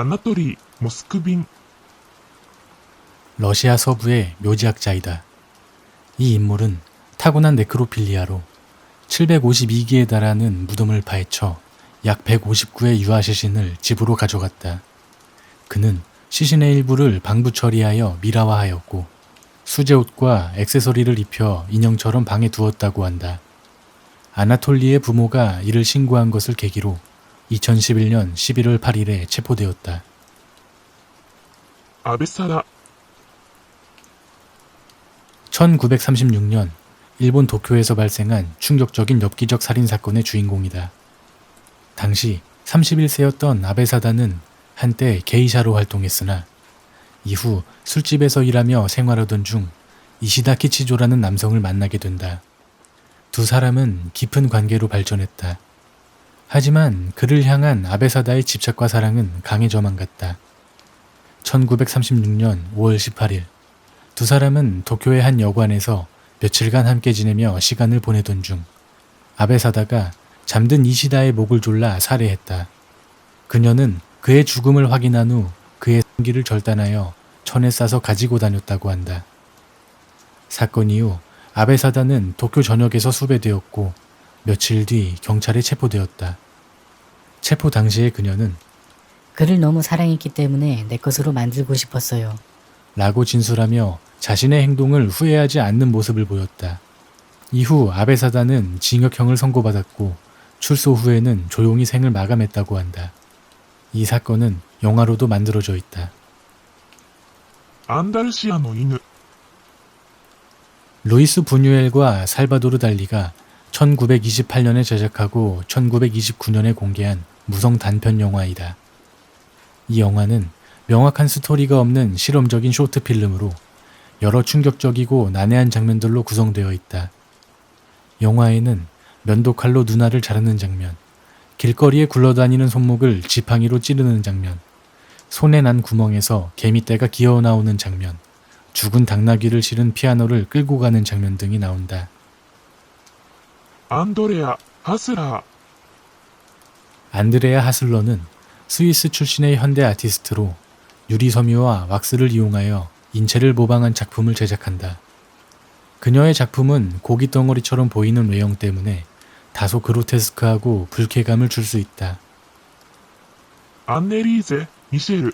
아나토리 모스크빈. 러시아 서부의 묘지학자이다. 이 인물은 타고난 네크로필리아로 752기에 달하는 무덤을 파헤쳐 약 159의 유아 시신을 집으로 가져갔다. 그는 시신의 일부를 방부 처리하여 미라화하였고 수제옷과 액세서리를 입혀 인형처럼 방에 두었다고 한다. 아나톨리의 부모가 이를 신고한 것을 계기로 2011년 11월 8일에 체포되었다. 아베사다. 1936년 일본 도쿄에서 발생한 충격적인 엽기적 살인사건의 주인공이다. 당시 31세였던 아베사다는 한때 게이샤로 활동했으나 이후 술집에서 일하며 생활하던 중 이시다 키치조라는 남성을 만나게 된다. 두 사람은 깊은 관계로 발전했다. 하지만 그를 향한 아베사다의 집착과 사랑은 강해져만 갔다. 1936년 5월 18일 두 사람은 도쿄의 한 여관에서 며칠간 함께 지내며 시간을 보내던 중 아베사다가 잠든 이시다의 목을 졸라 살해했다. 그녀는 그의 죽음을 확인한 후 그의 생기를 절단하여 천에 싸서 가지고 다녔다고 한다. 사건 이후 아베사다는 도쿄 전역에서 수배되었고 며칠 뒤 경찰에 체포되었다. 체포 당시에 그녀는 그를 너무 사랑했기 때문에 내 것으로 만들고 싶었어요. 라고 진술하며 자신의 행동을 후회하지 않는 모습을 보였다. 이후 아베사다는 징역형을 선고받았고 출소 후에는 조용히 생을 마감했다고 한다. 이 사건은 영화로도 만들어져 있다. 안다르시아노 이누. 루이스 부뉴엘과 살바도르 달리가 1928년에 제작하고 1929년에 공개한 무성 단편 영화이다. 이 영화는 명확한 스토리가 없는 실험적인 쇼트필름으로 여러 충격적이고 난해한 장면들로 구성되어 있다. 영화에는 면도칼로 누나를 자르는 장면, 길거리에 굴러다니는 손목을 지팡이로 찌르는 장면, 손에 난 구멍에서 개미떼가 기어 나오는 장면, 죽은 당나귀를 실은 피아노를 끌고 가는 장면 등이 나온다. 안드레아 하슬라. 안드레아 하슬러는 스위스 출신의 현대 아티스트로 유리섬유와 왁스를 이용하여 인체를 모방한 작품을 제작한다. 그녀의 작품은 고깃덩어리처럼 보이는 외형 때문에 다소 그로테스크하고 불쾌감을 줄 수 있다. 안네리제 미셸.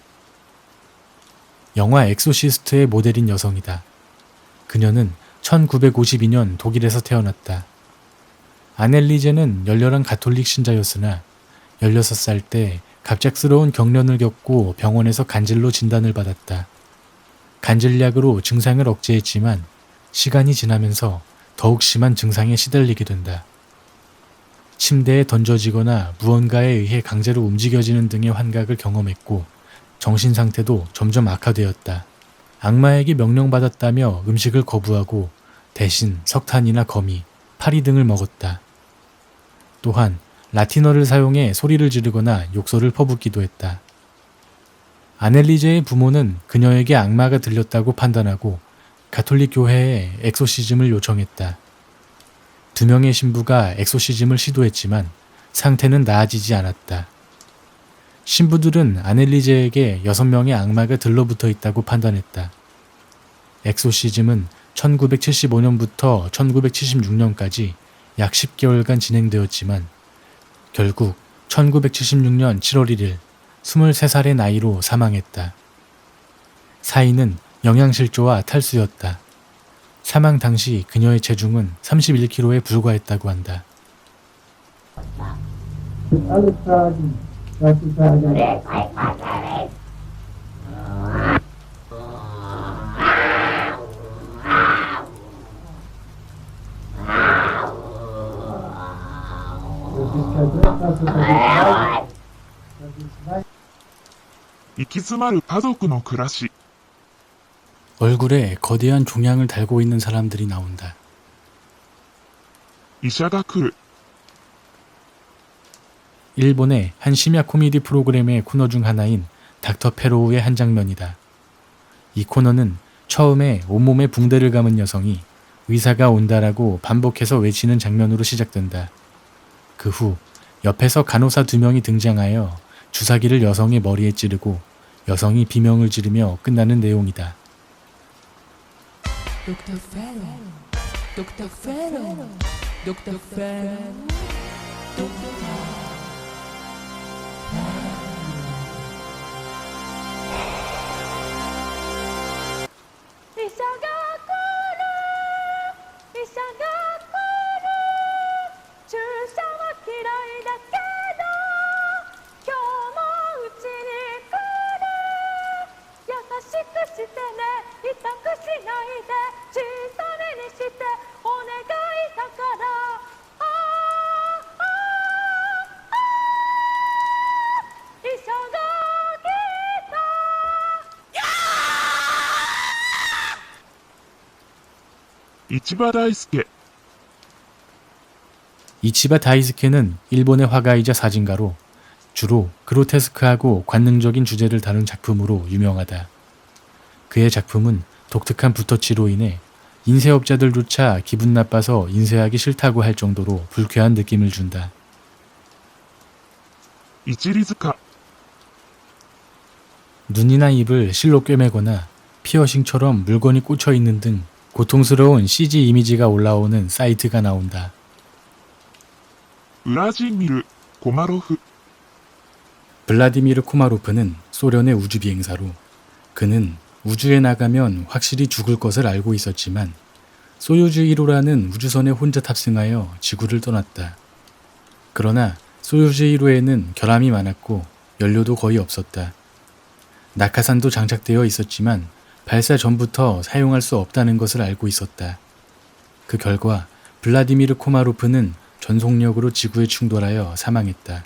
영화 엑소시스트의 모델인 여성이다. 그녀는 1952년 독일에서 태어났다. 아넬리제는 열렬한 가톨릭 신자였으나 16살 때 갑작스러운 경련을 겪고 병원에서 간질로 진단을 받았다. 간질약으로 증상을 억제했지만 시간이 지나면서 더욱 심한 증상에 시달리게 된다. 침대에 던져지거나 무언가에 의해 강제로 움직여지는 등의 환각을 경험했고 정신 상태도 점점 악화되었다. 악마에게 명령받았다며 음식을 거부하고 대신 석탄이나 거미, 파리 등을 먹었다. 또한 라틴어를 사용해 소리를 지르거나 욕설을 퍼붓기도 했다. 아넬리제의 부모는 그녀에게 악마가 들렸다고 판단하고 가톨릭 교회에 엑소시즘을 요청했다. 2명의 신부가 엑소시즘을 시도했지만 상태는 나아지지 않았다. 신부들은 아넬리제에게 6명의 악마가 들러붙어 있다고 판단했다. 엑소시즘은 1975년부터 1976년까지 약 10개월간 진행되었지만 결국 1976년 7월 1일 23살의 나이로 사망했다. 사인은 영양실조와 탈수였다. 사망 당시 그녀의 체중은 31kg에 불과했다고 한다. 이키스마르 가족의 暮らし. 얼굴에 거대한 종양을 달고 있는 사람들이 나온다. 医者が来る. 일본의 한 심야 코미디 프로그램의 코너 중 하나인 닥터 페로우의 한 장면이다. 이 코너는 처음에 온몸에 붕대를 감은 여성이 의사가 온다라고 반복해서 외치는 장면으로 시작된다. 그 후 옆에서 간호사 2명이 등장하여 주사기를 여성의 머리에 찌르고 여성이 비명을 지르며 끝나는 내용이다. Dr. Pharaoh, Dr. Pharaoh, Dr. Pharaoh, Dr. 이치바 다이스케. 이치바 다이스케는 일본의 화가이자 사진가로 주로 그로테스크하고 관능적인 주제를 다룬 작품으로 유명하다. 그의 작품은 독특한 붓터치로 인해 인쇄업자들조차 기분 나빠서 인쇄하기 싫다고 할 정도로 불쾌한 느낌을 준다. 이치리즈카. 눈이나 입을 실로 꿰매거나 피어싱처럼 물건이 꽂혀 있는 등 고통스러운 CG 이미지가 올라오는 사이트가 나온다. 우라지미르 고마로프. 블라디미르 코마로프는 소련의 우주비행사로 그는 우주에 나가면 확실히 죽을 것을 알고 있었지만 소유주 1호라는 우주선에 혼자 탑승하여 지구를 떠났다. 그러나 소유주 1호에는 결함이 많았고 연료도 거의 없었다. 낙하산도 장착되어 있었지만 발사 전부터 사용할 수 없다는 것을 알고 있었다. 그 결과 블라디미르 코마로프는 전속력으로 지구에 충돌하여 사망했다.